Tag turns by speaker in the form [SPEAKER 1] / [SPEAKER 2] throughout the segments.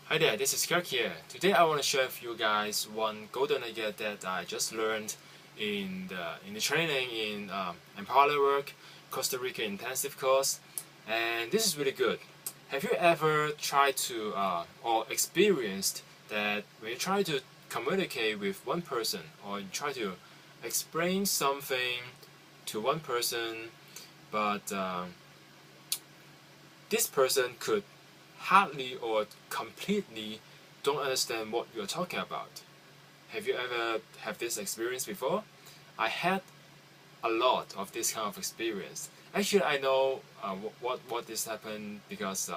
[SPEAKER 1] Hi there, this is Kirk here. Today I want to share with you guys one golden idea that I just learned in the training in Empower Work Costa Rica intensive course, and this is really good. Have you ever tried to or experienced that when you try to communicate with one person or you try to explain something to one person, but this person could hardly or completely don't understand what you're talking about. Have you ever had this experience before? I had a lot of this kind of experience. Actually, I know what this happened because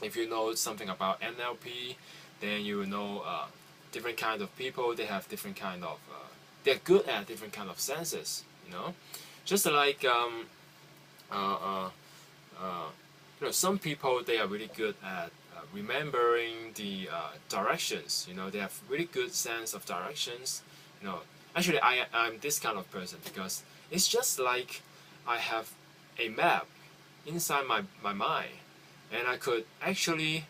[SPEAKER 1] if you know something about NLP, then you will know different kind of people. They have different kind of they're good at different kind of senses. Just like uh, uh, uh, some people they are really good at remembering the directions. They have really good sense of directions. You know, Actually, I'm this kind of person because it's just like I have a map inside my mind, and I could actually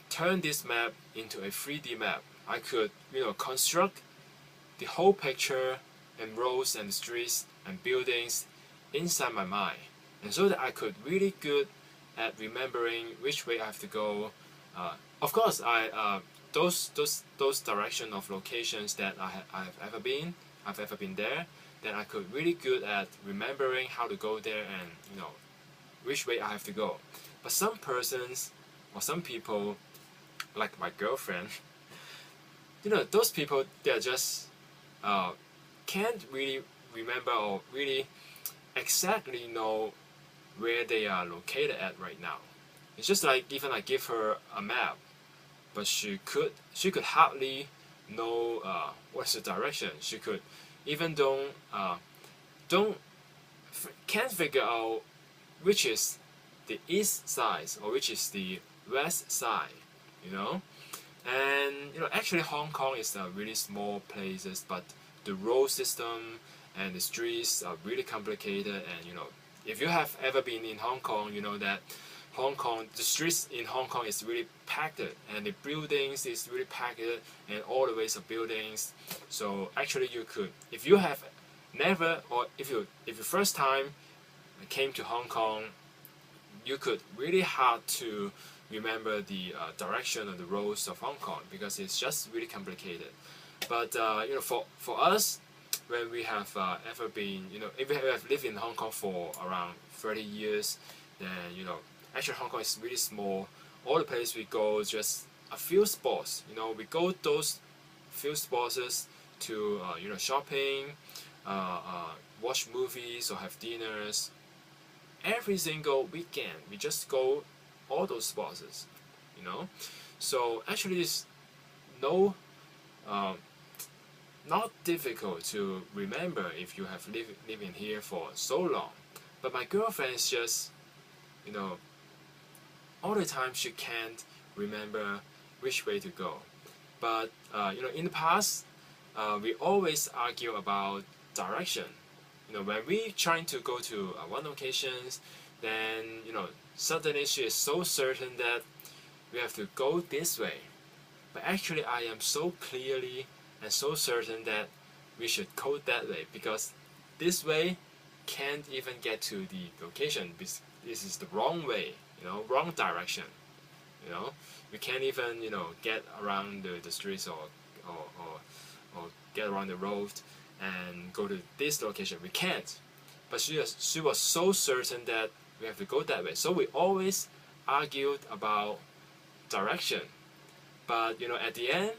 [SPEAKER 1] turn this map into a 3D map. I could construct the whole picture and roads and streets and buildings inside my mind, and so that I could really good at remembering which way I have to go. Of course, I those direction of locations that I've ever been there. Then I could really good at remembering how to go there and which way I have to go. But some persons or some people, like my girlfriend, those people they are just can't really remember or really exactly know where they are located at right now. It's just like even I give her a map, but she could hardly know what's the direction. She could even don't can't figure out which is the east side or which is the west side. You know, and actually Hong Kong is a really small places, but the road system and the streets are really complicated. And if you have ever been in Hong Kong, you know that the streets in Hong Kong is really packed, and the buildings is really packed, and all the ways of buildings. So actually, you could, if you have never, or if you first time came to Hong Kong, you could really hard to remember the direction of the roads of Hong Kong because it's just really complicated. But for us, when we have ever been, if we have lived in Hong Kong for around 30 years, then actually Hong Kong is really small. All the places we go is just a few spots. We go those few spots to shopping, watch movies or have dinners. Every single weekend we just go all those spots. So actually it's no um, not difficult to remember if you have living here for so long. But my girlfriend is just you know all the time she can't remember which way to go. But in the past, we always argue about direction. When we trying to go to one locations, then suddenly she is so certain that we have to go this way. But actually, I am so clearly and so certain that we should go that way because this way can't even get to the location. This is the wrong way, wrong direction. We can't even get around the streets or, or or get around the road and go to this location. We can't. But she was so certain that we have to go that way. So we always argued about direction. But at the end,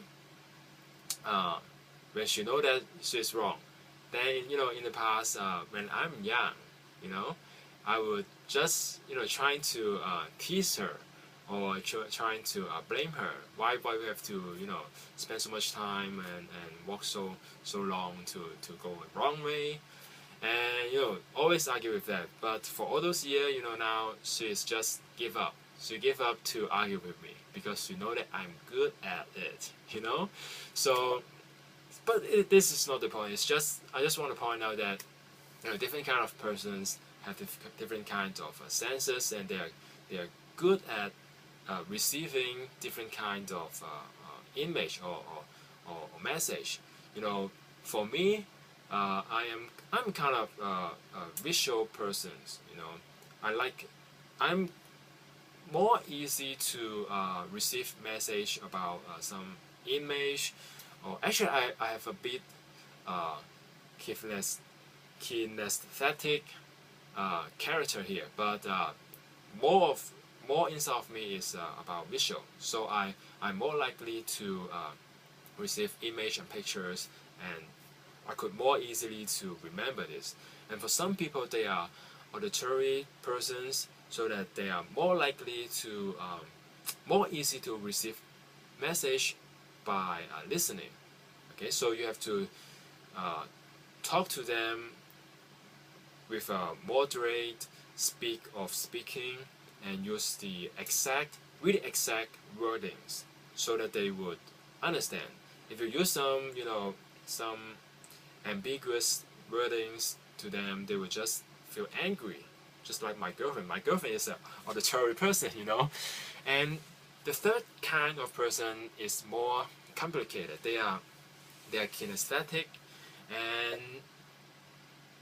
[SPEAKER 1] when she know that she's wrong, then in the past when I'm young, you know, I would just trying to tease her or trying to blame her. Why we have to spend so much time and walk so long to go the wrong way, and always argue with that. But for all those years, now she's just give up. She gave up to argue with me because she know that I'm good at it. So, but this is not the point. It's just I just want to point out that different kind of persons have different kinds of senses, and they are good at receiving different kinds of image or message. You know, for me, I'm kind of a visual person. You know, I'm more easy to receive message about some image, or actually I have a bit uh, kinesthetic character here, but more inside of me is about visual. So I'm more likely to receive image and pictures, and I could more easily to remember this. And for some people, they are auditory persons, so that they are more likely to more easy to receive message by listening. Okay, so you have to talk to them with a moderate speaking, and use the really exact wordings, so that they would understand. If you use some ambiguous wordings to them, they would just feel angry, just like my girlfriend. My girlfriend is an auditory person, you know. And the third kind of person is more complicated. They are kinesthetic, and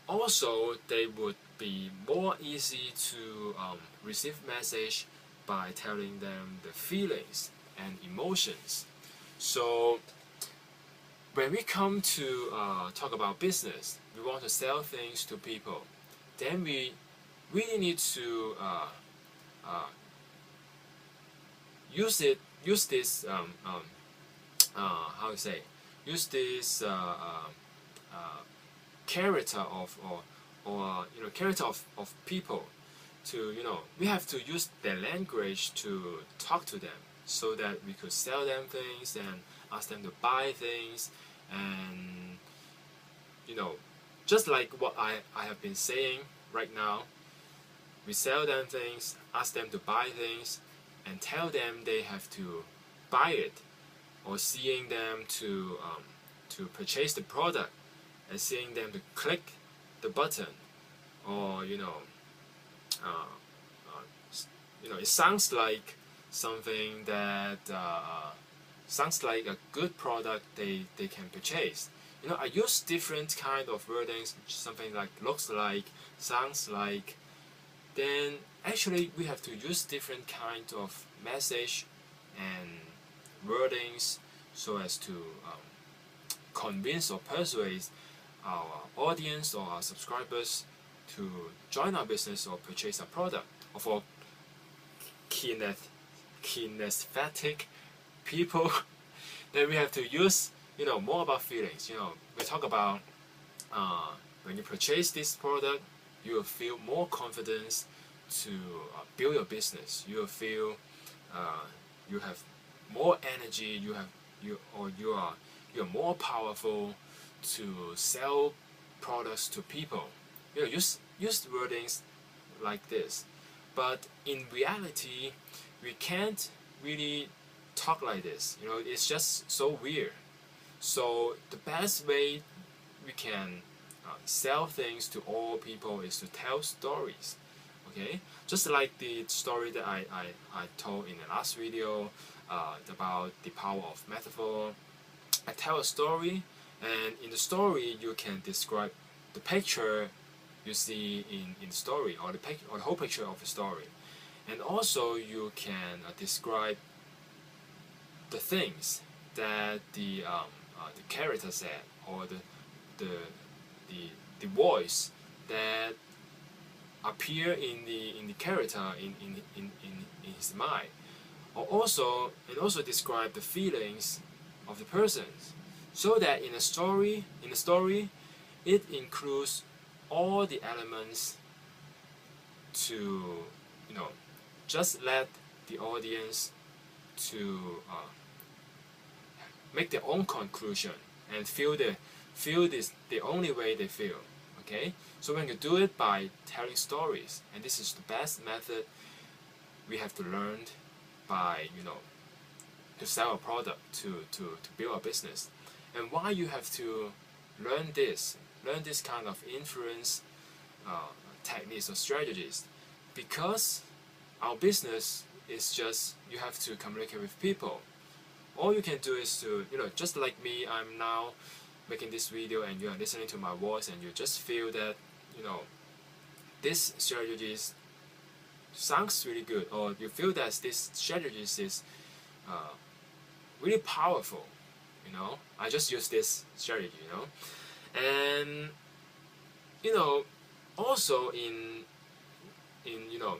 [SPEAKER 1] also they would be more easy to receive message by telling them the feelings and emotions. So when we come to talk about business, we want to sell things to people, then we really need to use this how to say, use this character of character of people to, we have to use their language to talk to them, so that we could sell them things and ask them to buy things. And just like what I have been saying right now, we sell them things, ask them to buy things, and tell them they have to buy it, or seeing them to purchase the product, and seeing them to click the button, or it sounds like something that sounds like a good product they can purchase. I use different kind of wordings, something like looks like, sounds like. Then actually we have to use different kind of message and wordings, so as to convince or persuade our audience or our subscribers to join our business or purchase our product. Or for kinesthetic people, then we have to use more about feelings. We talk about when you purchase this product, you will feel more confidence to build your business. You will feel you have more energy. You are more powerful to sell products to people. Use wordings like this. But in reality, we can't really talk like this. It's just so weird. So the best way we can sell things to all people is to tell stories. Okay, just like the story that I told in the last video about the power of metaphor. I tell a story, and in the story you can describe the picture you see in the story, or the whole picture of the story. And also you can describe the things that the character said, or the voice that appear in the character in his mind. And also describe the feelings of the persons, so that in a story it includes all the elements to just let the audience to make their own conclusion and feel this the only way they feel. Okay, so when you do it by telling stories, and this is the best method we have to learn by to sell a product, to build a business. And why you have to learn this kind of influence techniques or strategies? Because our business It's just you have to communicate with people. All you can do is to, just like me, I'm now making this video and you are listening to my voice and you just feel that, this strategy sounds really good, or you feel that this strategy is really powerful. I just use this strategy, and also in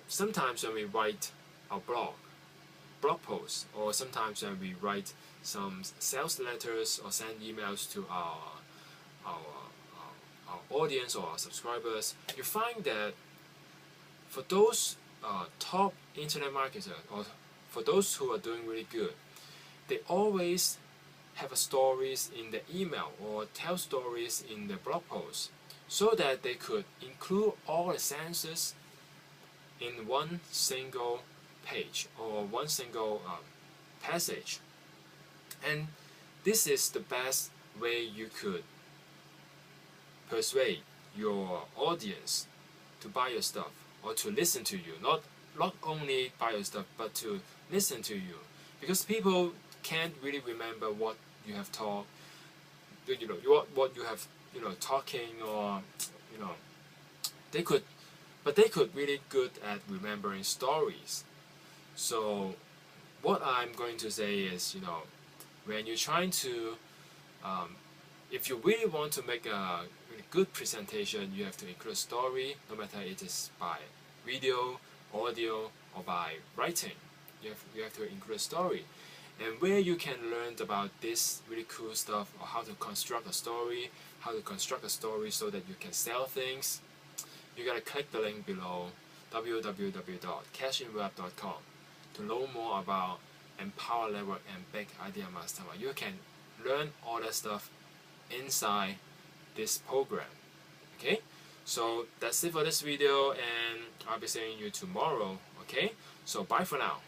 [SPEAKER 1] sometimes when we write our blog posts, or sometimes when we write some sales letters or send emails to our, our audience or our subscribers, you find that for those top internet marketers, or for those who are doing really good, they always have stories in the email or tell stories in the blog post, so that they could include all the senses in one single page or one single passage. And this is the best way you could persuade your audience to buy your stuff or to listen to you. Not only buy your stuff, but to listen to you, because people can't really remember what you have taught, what you have talking, or they could really good at remembering stories. So what I'm going to say is, when you're trying to if you really want to make a really good presentation, you have to include a story, no matter it is by video, audio, or by writing. You have to include a story. And where you can learn about this really cool stuff, or how to construct a story, so that you can sell things, you gotta click the link below, www.cashinweb.com, to know more about Empower Network and Big Idea Mastermind. You can learn all that stuff inside this program. Okay, so that's it for this video, and I'll be seeing you tomorrow. Okay, so bye for now.